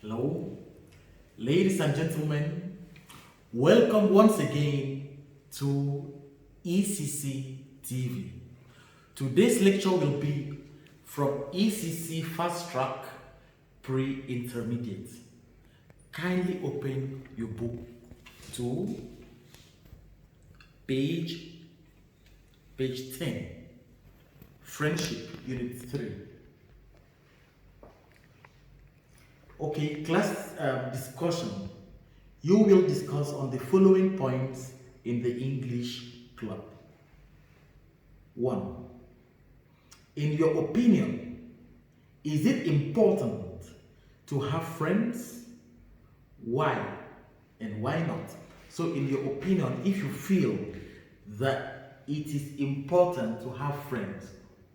Hello, ladies and gentlemen, welcome once again to ECC TV. Today's lecture will be from ECC Fast Track Pre-Intermediate. Kindly open your book to page 10, Friendship, Unit 3. Okay, class discussion. You will discuss on the following points in the English club. 1. In your opinion, is it important to have friends? Why and why not? So in your opinion, if you feel that it is important to have friends,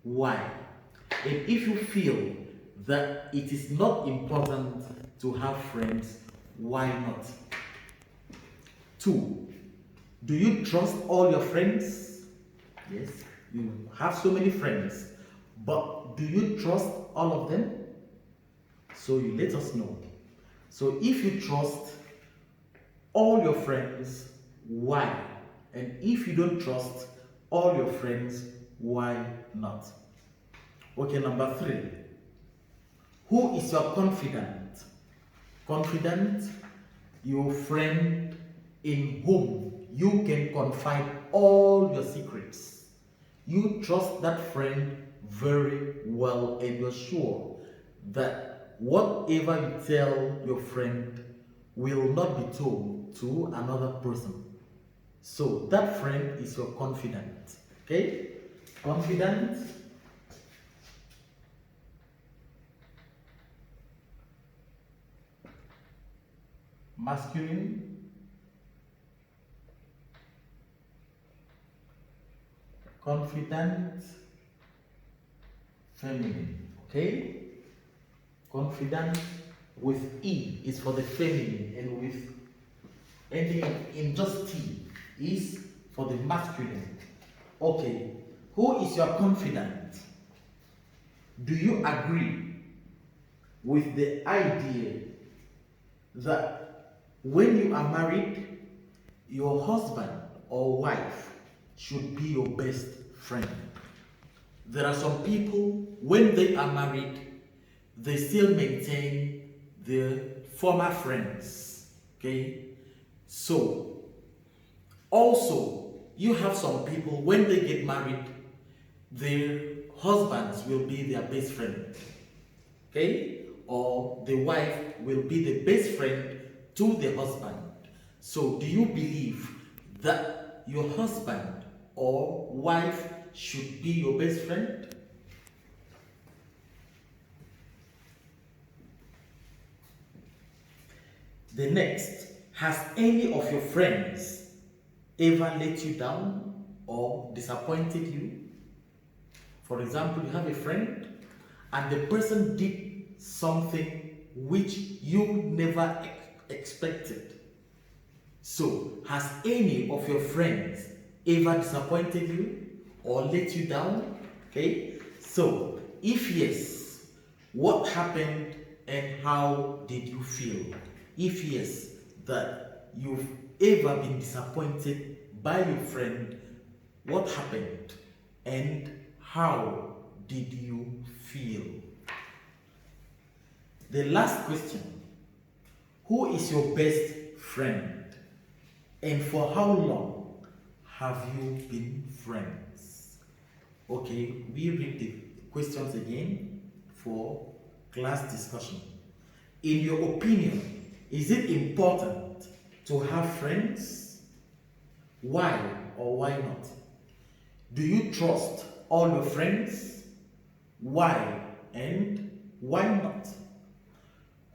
why? And if you feel that it is not important to have friends, why not? 2. Do you trust all your friends? Yes, you have so many friends, but do you trust all of them? So you let us know. So if you trust all your friends, why? And if you don't trust all your friends, why not? Okay, number 3. Who is your confidant? Confidant, your friend in whom you can confide all your secrets. You trust that friend very well and you're sure that whatever you tell your friend will not be told to another person. So that friend is your confidant. Okay? Confidant. Masculine, confident, feminine. Okay? Confident with E is for the feminine, and with ending in just T is for the masculine. Okay, who is your confidant? Do you agree with the idea that when you are married, your husband or wife should be your best friend? There are some people, when they are married, they still maintain their former friends. Okay? So, also, you have some people, when they get married, their husbands will be their best friend. Okay? Or the wife will be the best friend to the husband. So do you believe that your husband or wife should be your best friend? The next, has any of your friends ever let you down or disappointed you? For example, you have a friend and the person did something which you never expected. So, has any of your friends ever disappointed you or let you down? Okay, so if yes, what happened and how did you feel? If yes, that you've ever been disappointed by your friend, what happened and how did you feel? The last question, who is your best friend? And for how long have you been friends? Okay, we read the questions again for class discussion. In your opinion, is it important to have friends? Why or why not? Do you trust all your friends? Why and why not?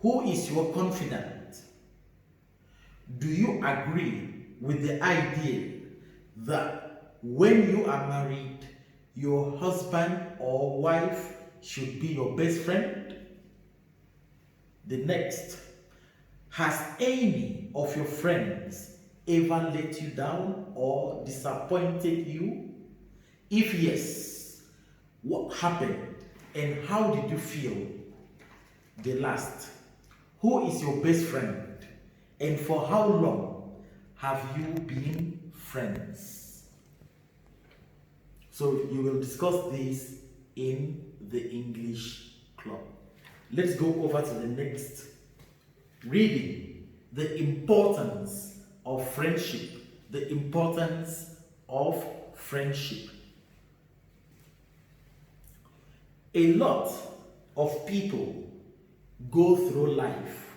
Who is your confidant? Do you agree with the idea that when you are married, your husband or wife should be your best friend? The next, has any of your friends ever let you down or disappointed you? If yes, what happened and how did you feel? The last, Who is your best friend? And for how long have you been friends? So you will discuss this in the English club. Let's go over to the next reading. The importance of friendship. The importance of friendship. A lot of people go through life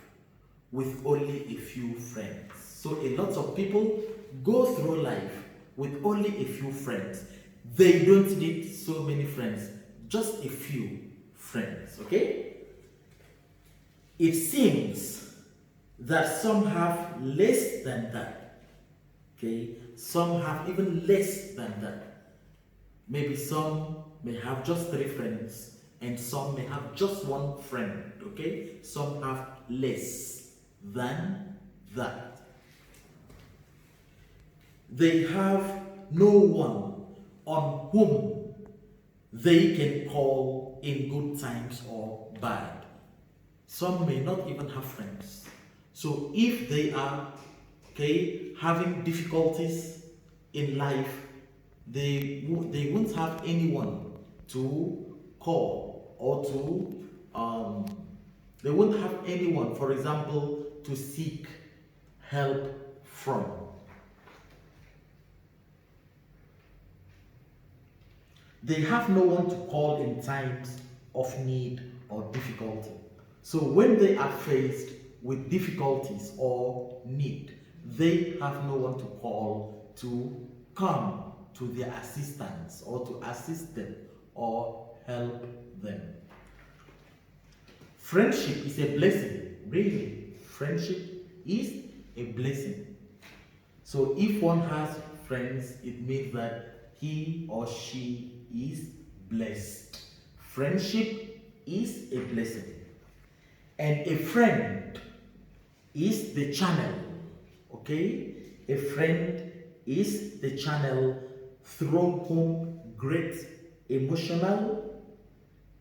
with only a few friends. So a lot of people go through life with only a few friends. They don't need so many friends, just a few friends, okay? It seems that some have less than that, okay? Some have even less than that. Maybe some may have just 3 friends, and some may have just 1 friend, okay? Some have less than that. They have no one on whom they can call in good times or bad. Some may not even have friends. So if they are, okay, having difficulties in life, they won't have anyone to call or to they won't have anyone, for example, to seek help from. They have no one to call in times of need or difficulty. So when they are faced with difficulties or need, they have no one to call to come to their assistance or to assist them or help them. Friendship is a blessing, really. Friendship is a blessing. So if one has friends, it means that he or she is blessed. Friendship is a blessing. And a friend is the channel, okay? A friend is the channel through whom great emotional,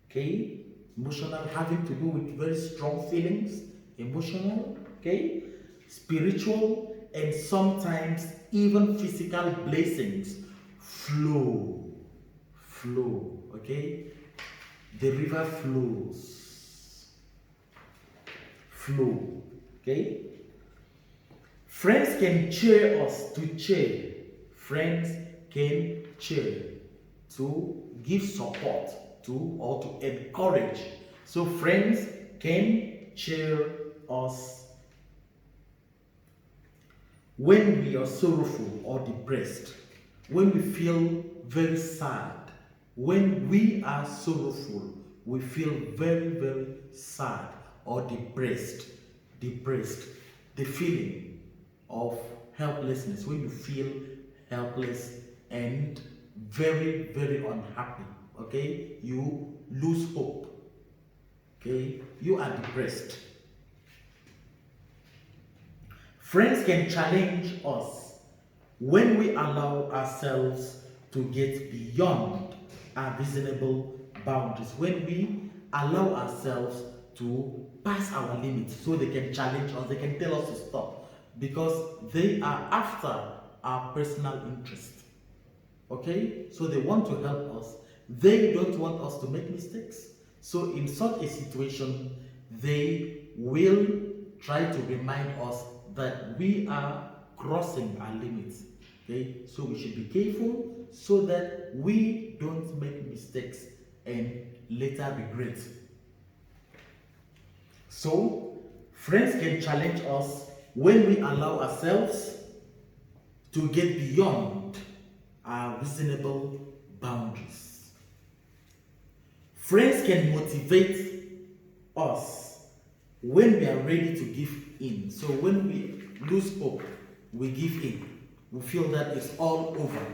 okay? Emotional having to do with very strong feelings, emotional, okay? Spiritual, and sometimes even physical blessings flow, okay? The river flow, okay? Friends can cheer us to cheer. Friends can cheer to give support to or to encourage. So friends can cheer us when we are sorrowful or depressed, when we feel very sad. When we are sorrowful, we feel very, very sad or depressed. The feeling of helplessness, when you feel helpless and very, very unhappy, okay? You lose hope, okay? You are depressed. Friends can challenge us when we allow ourselves to get beyond our reasonable boundaries, when we allow ourselves to pass our limits. So they can challenge us, they can tell us to stop, because they are after our personal interest, okay? So they want to help us, they don't want us to make mistakes. So in such a situation, they will try to remind us that we are crossing our limits, okay? So we should be careful so that we don't make mistakes and later regret. So friends can challenge us when we allow ourselves to get beyond our reasonable boundaries. Friends can motivate us when we are ready to give in. So when we lose hope, we give in. We feel that it's all over.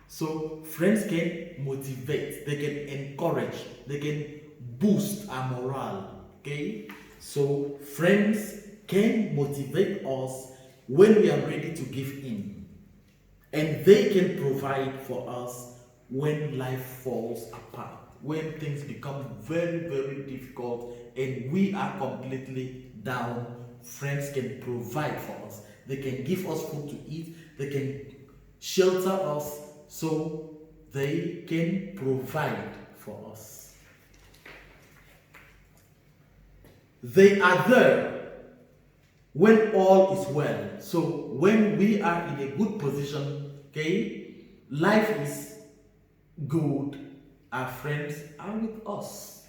So friends can motivate, they can encourage, they can boost our morale, okay? So friends can motivate us when we are ready to give in. And they can provide for us when life falls apart, when things become very, very difficult and we are completely down, friends can provide for us. They can give us food to eat, they can shelter us, so they can provide for us. They are there when all is well. So when we are in a good position, okay, life is good, our friends are with us.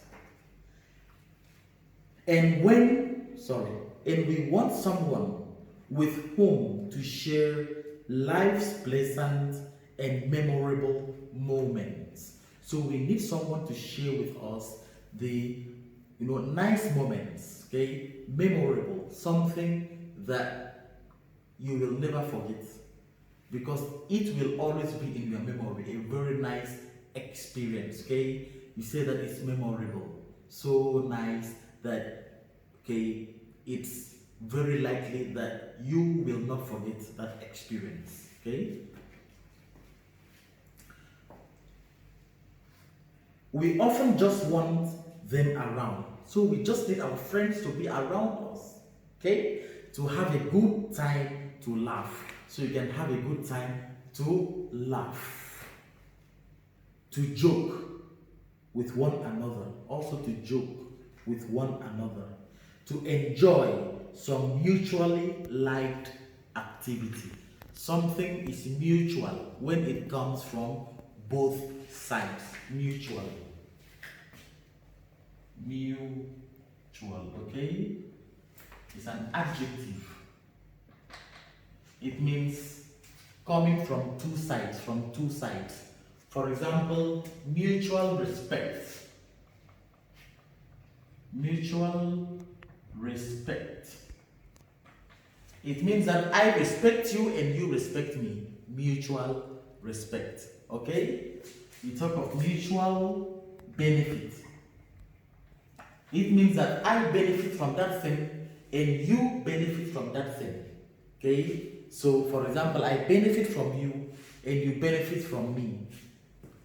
And we want someone with whom to share life's pleasant and memorable moments. So we need someone to share with us the nice moments, okay, memorable, something that you will never forget, because it will always be in your memory, a very nice experience, okay. You say that it's memorable, so nice that, okay, it's very likely that you will not forget that experience, okay. We often just want them around, so we just need our friends to be around us, okay, to have a good time, to laugh. So you can have a good time to laugh, to joke with one another, also to joke with one another, to enjoy some mutually liked activity. Something is mutual when it comes from both sides. Mutual, okay? It's an adjective. It means coming from two sides, For example, mutual respect. Mutual respect. It means that I respect you and you respect me. Mutual respect. Okay? We talk of mutual benefit. It means that I benefit from that thing and you benefit from that thing. Okay? So, for example, I benefit from you and you benefit from me.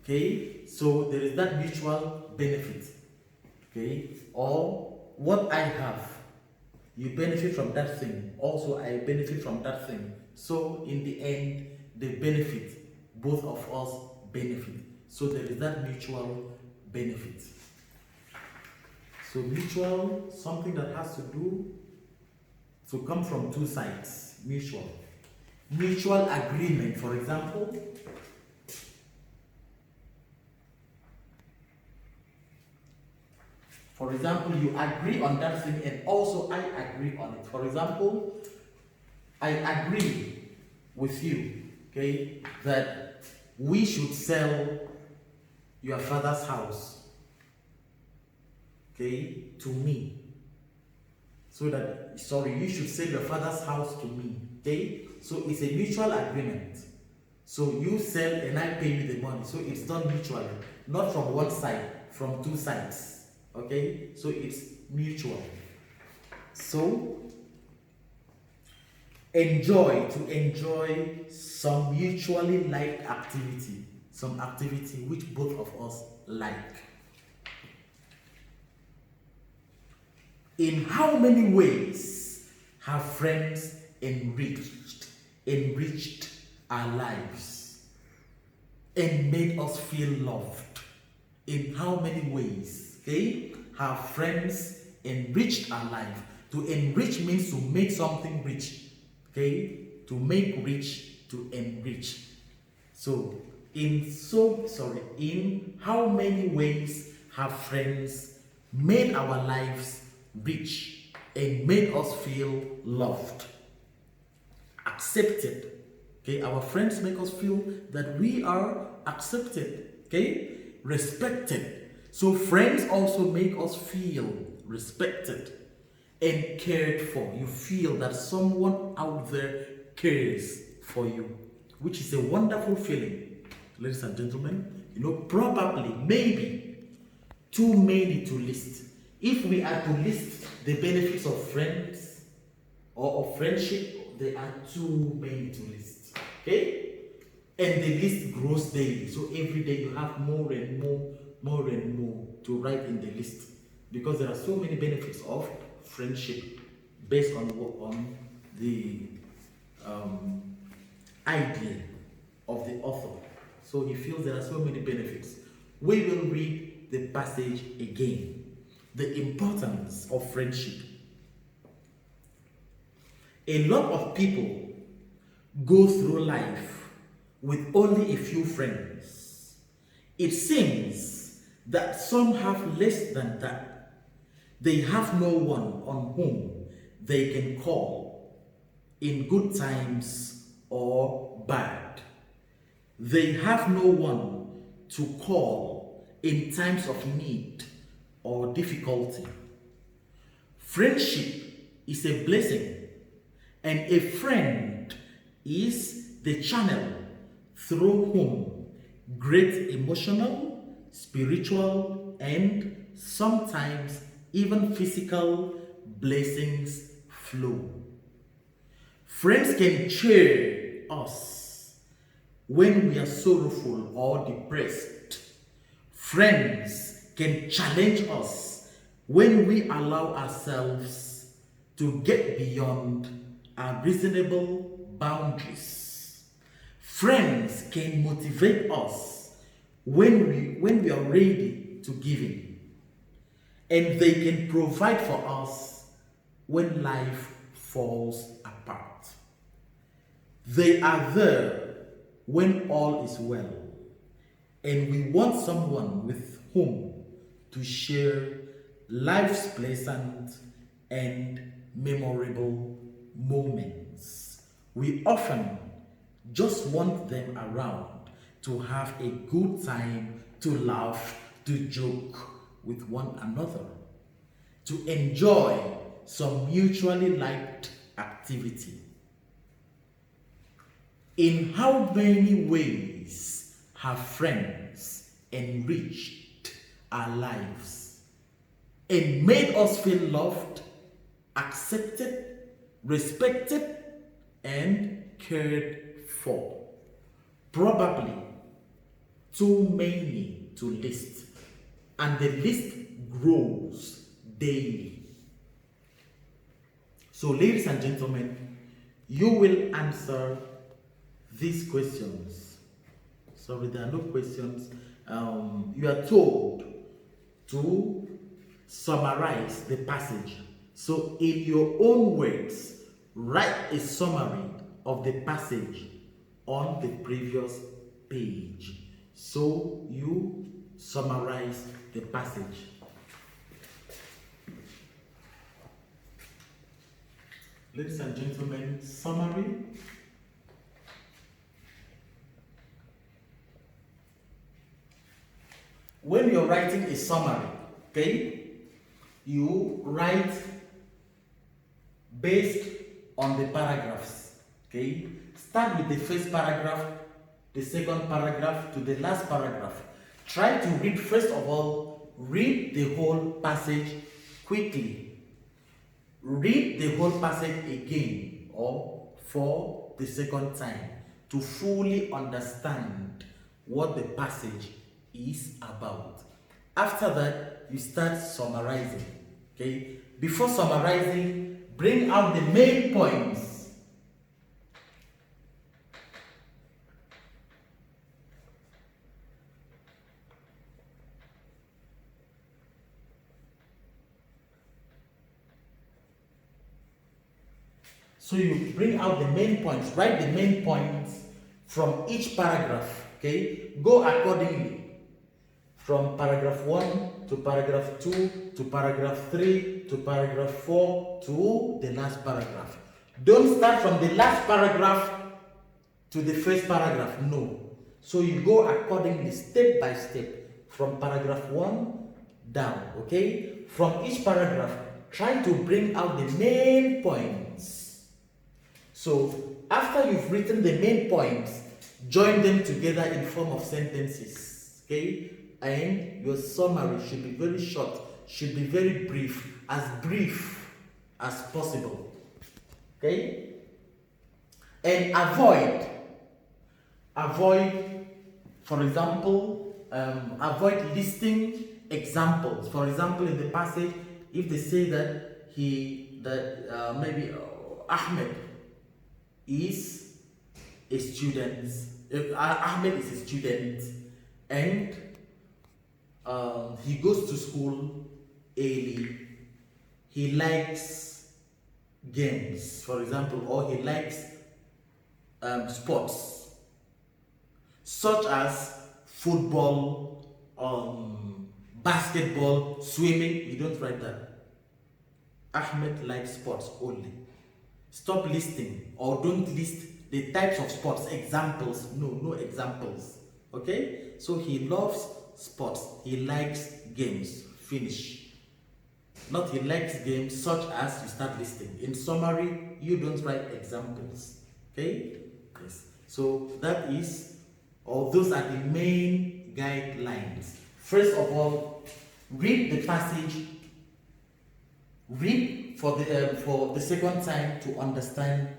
Okay? So, there is that mutual benefit. Okay? Or what I have, you benefit from that thing. Also, I benefit from that thing. So, in the end, they benefit. Both of us benefit. So, there is that mutual benefit. So, mutual, something that has to come from two sides. Mutual. Mutual agreement, for example. For example, you agree on that thing and also I agree on it. For example, I agree with you, okay, that we should sell your father's house, okay, to me. So that, you should sell your father's house to me, okay? So it's a mutual agreement. So you sell and I pay you the money. So it's done mutually, not from one side, from two sides, okay? So it's mutual. So to enjoy some mutually liked activity, some activity which both of us like. In how many ways have friends enriched our lives and made us feel loved? In how many ways, okay, have friends enriched our life? To enrich means to make something rich, okay? To make rich, to enrich. So, in how many ways have friends made our lives rich and made us feel loved, accepted? Okay, our friends make us feel that we are accepted, okay, respected. So friends also make us feel respected and cared for. You feel that someone out there cares for you, which is a wonderful feeling, ladies and gentlemen. Probably, maybe too many to list. If we are to list the benefits of friends or of friendship, there are too many to list. Okay? And the list grows daily. So every day you have more and more to write in the list. Because there are so many benefits of friendship. based on the idea of the author. So he feels there are so many benefits. We will read the passage again. The importance of friendship. A lot of people go through life with only a few friends. It seems that some have less than that. They have no one on whom they can call in good times or bad. They have no one to call in times of need or difficulty. Friendship is a blessing, and a friend is the channel through whom great emotional, spiritual, and sometimes even physical blessings flow. Friends can cheer us when we are sorrowful or depressed. Friends can challenge us when we allow ourselves to get beyond our reasonable boundaries. Friends can motivate us when we are ready to give in. And they can provide for us when life falls apart. They are there when all is well. And we want someone with whom to share life's pleasant and memorable moments. We often just want them around to have a good time, to laugh, to joke with one another, to enjoy some mutually liked activity. In how many ways have friends enriched our lives and made us feel loved, accepted, respected, and cared for? Probably too many to list, and the list grows daily. So, ladies and gentlemen, you will answer these questions. Sorry, there are no questions. You are told to summarize the passage. So, in your own words, write a summary of the passage on the previous page. So, you summarize the passage. Ladies and gentlemen, summary. When you're writing a summary, okay, you write based on the paragraphs, okay? Start with the first paragraph, the second paragraph to the last paragraph. Try to read, first of all, read the whole passage quickly. Read the whole passage again or for the second time to fully understand what the passage is about. After that, you start summarizing. Okay? Before summarizing, bring out the main points. So you bring out the main points, write the main points from each paragraph. Okay? Go accordingly. From paragraph 1 to paragraph 2 to paragraph 3 to paragraph 4 to the last paragraph. Don't start from the last paragraph to the first paragraph. No. So you go accordingly, step by step, from paragraph 1 down. Okay? From each paragraph, try to bring out the main points. So after you've written the main points, join them together in form of sentences. Okay? And your summary should be very short, should be very brief as possible. Okay? And avoid, for example, avoid listing examples. For example, in the passage, if they say that he that maybe Ahmed is a student. Ahmed is a student, and he goes to school early. He likes games, for example, or he likes sports, such as football, basketball, swimming. You don't write that. Ahmed likes sports only. Stop listing, or don't list the types of sports, examples. No examples. Okay? So he loves sports. He likes games. Finish. Not he likes games such as, you start listing. In summary, you don't write examples. Okay? Yes. So that is, or those are the main guidelines. First of all, read the passage. Read for the second time to understand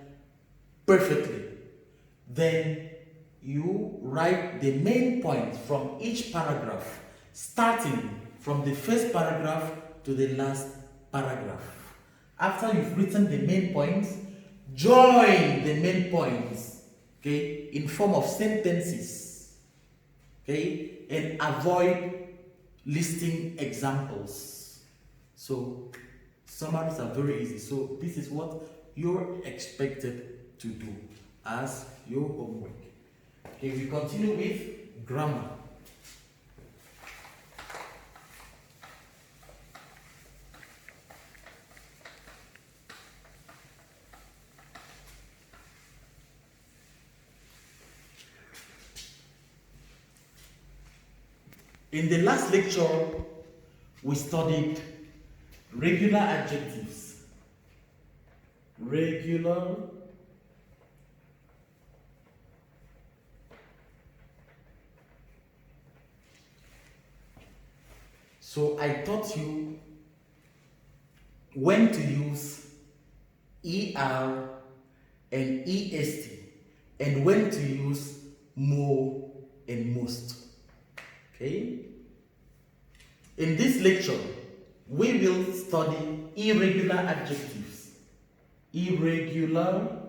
perfectly. Then you write the main points from each paragraph, starting from the first paragraph to the last paragraph. After you've written the main points, join the main points, okay, in form of sentences, okay, and avoid listing examples. So summaries are very easy. So this is what you're expected to do as your homework. Okay, we continue with grammar. In the last lecture, we studied regular adjectives. Regular So I taught you when to use ER and EST, and when to use more and most. Okay? In this lecture, we will study irregular adjectives. Irregular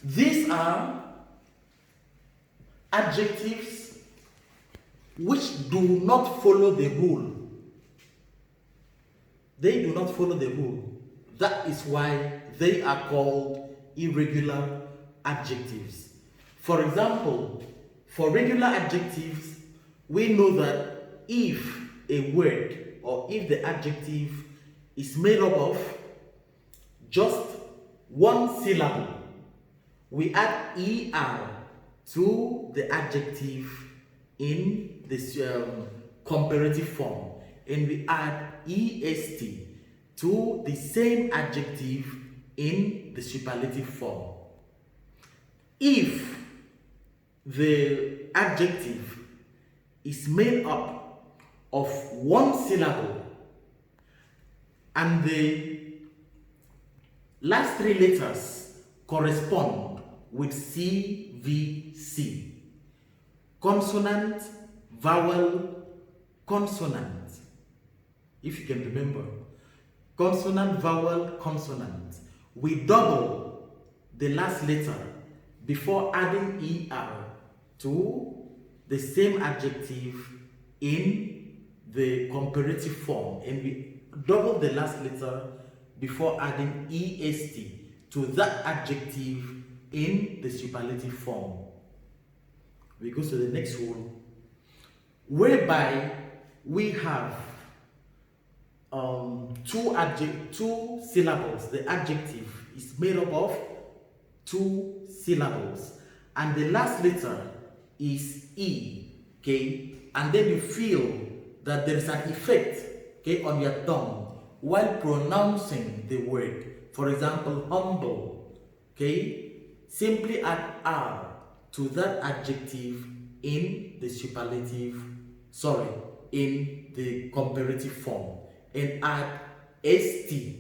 These are adjectives which do not follow the rule. They do not follow the rule. That is why they are called irregular adjectives. For example, for regular adjectives, we know that if a word or if the adjective is made up of just one syllable, we add ER to the adjective in this comparative form, and we add EST to the same adjective in the superlative form. If the adjective is made up of one syllable and the last three letters correspond with CVC, consonant, vowel, consonant. If you can remember, consonant, vowel, consonant. We double the last letter before adding ER to the same adjective in the comparative form, and we double the last letter before adding EST to that adjective in the superlative form. We go to the next rule, whereby we have two syllables. The adjective is made up of two syllables, and the last letter is E, okay? And then you feel that there is an effect, okay, on your tongue while pronouncing the word. For example, humble, okay? Simply add R to that adjective in the in the comparative form, and add ST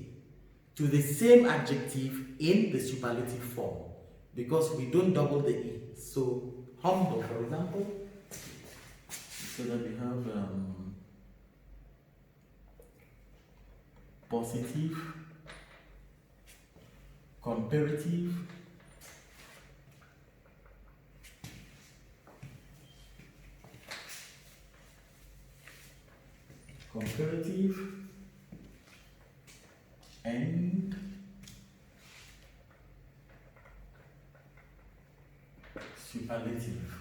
to the same adjective in the superlative form, because we don't double the E. So humble, for example, so that we have positive, comparative, and superlative.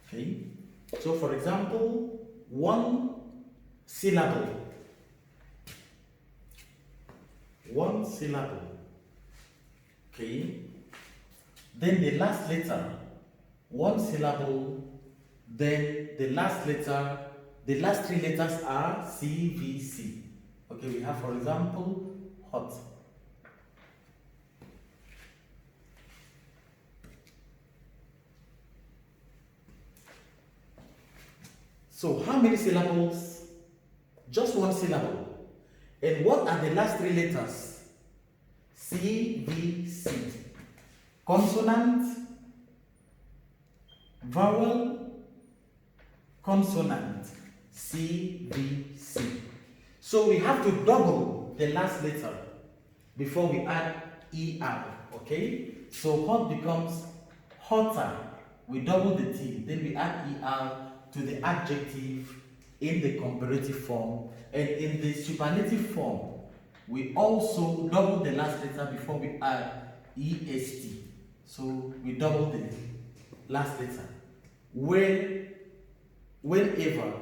Okay, so for example, one syllable, okay, then the last letter, one syllable, then the last letter, the last three letters are CVC. Okay, we have, for example, hot. So how many syllables? Just one syllable. And what are the last three letters? CVC. Consonant, vowel, consonant, CVC. So we have to double the last letter before we add ER, okay? So hot becomes hotter. We double the T, then we add ER to the adjective in the comparative form, and in the superlative form, we also double the last letter before we add EST. So we double the last letter. Whenever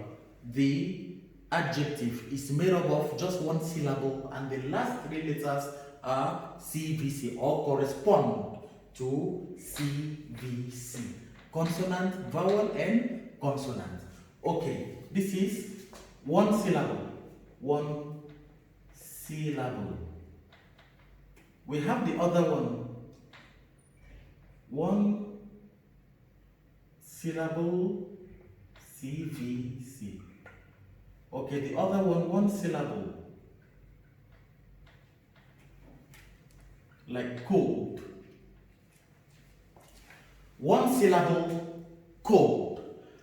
the adjective is made up of just one syllable and the last three letters are CVC or correspond to CVC. Consonant, vowel, and consonant. Okay, this is one syllable. One syllable. We have the other one. One syllable, CVC. Okay, the other one syllable. Like cold. One syllable, cold.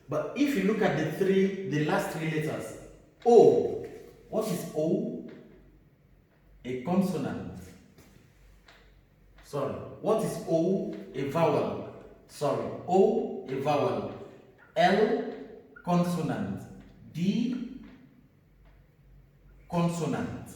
But if you look at the last three letters, O. What is O? A consonant. Sorry. What is O? A vowel. Sorry. O, a vowel. L, consonant. D, consonant.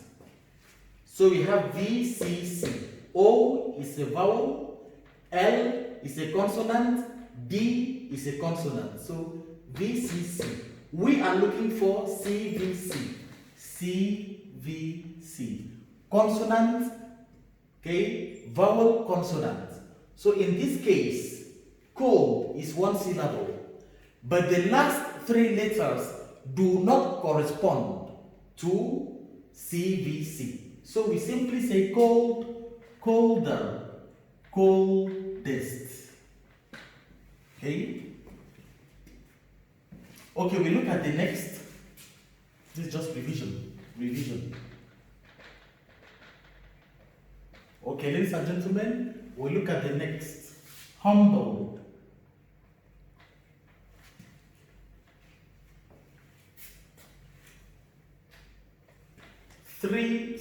So we have VCC. O is a vowel. L is a consonant. D is a consonant. So VCC. We are looking for CVC. CVC. Consonant, okay, vowel, consonant. So in this case, cold is one syllable, but the last three letters do not correspond to CVC. So we simply say cold, colder, coldest. Okay? Okay, we look at the next. This is just revision. Okay, ladies and gentlemen, we look at the next. Humble.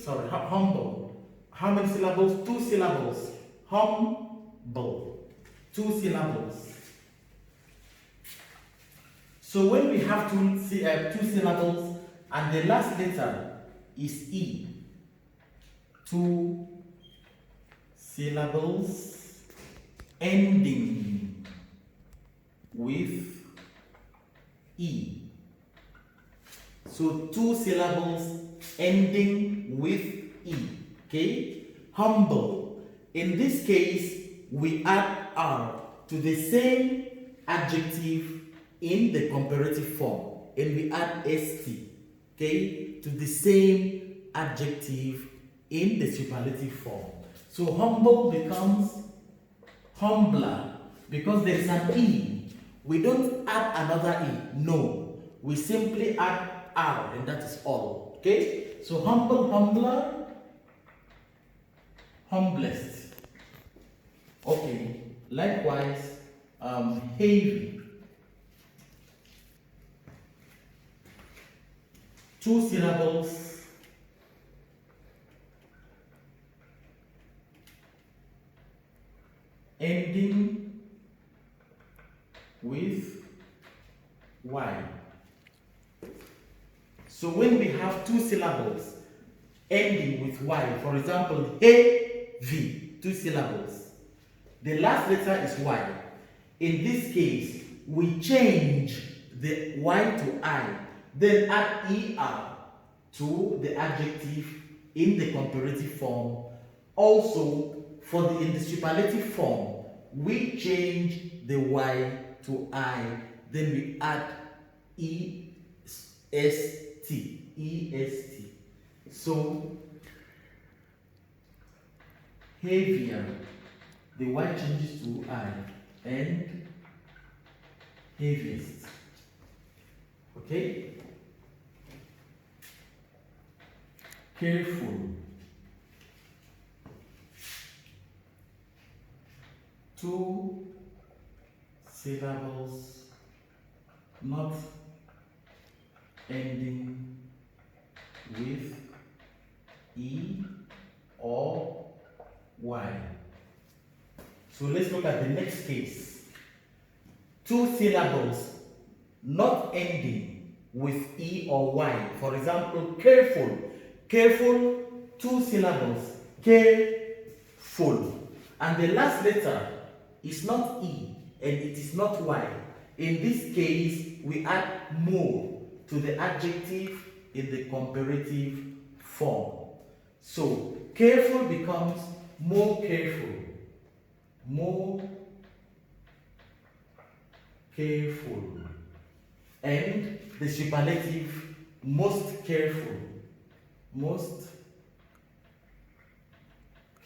Humble. How many syllables? 2 syllables. Humble. 2 syllables. So when we have two syllables and the last letter is E, 2 syllables ending with E. So 2 syllables ending with E. Okay? Humble. In this case, we add R to the same adjective in the comparative form, and we add ST, okay, to the same adjective in the superlative form. So humble becomes humbler because there is an E. We don't add another E. No, we simply add R, and that is all. Okay? So humble, humbler, humblest. Okay, likewise, heavy. 2 syllables, ending with Y. So when we have 2 syllables ending with Y, for example, heavy, 2 syllables, the last letter is Y. In this case, we change the Y to I, then add ER to the adjective in the comparative form. Also, in the superlative form, we change the Y to I, then we add EST. So, heavier, the Y changes to I, and heaviest. Okay? Careful. 2 syllables, not ending with E or Y. So let's look at the next case. 2 syllables, not ending with E or Y. For example, careful. Careful, 2 syllables, careful. And the last letter is not E and it is not Y. In this case, we add more to the adjective in the comparative form. So, careful becomes more careful. More careful. And the superlative, most careful. Most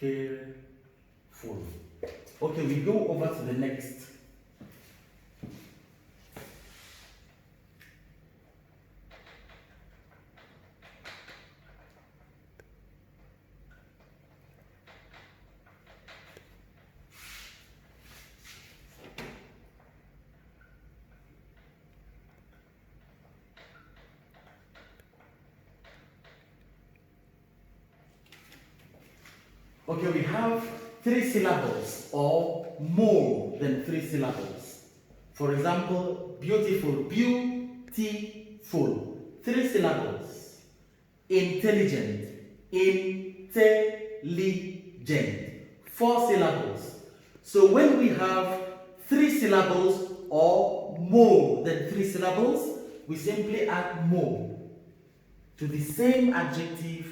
careful. Okay, we go over to the next. Okay, we have 3 syllables or more than 3 syllables. For example, beautiful, beautiful, 3 syllables. Intelligent, intelligent, 4 syllables. So when we have 3 syllables or more than 3 syllables, we simply add more to the same adjective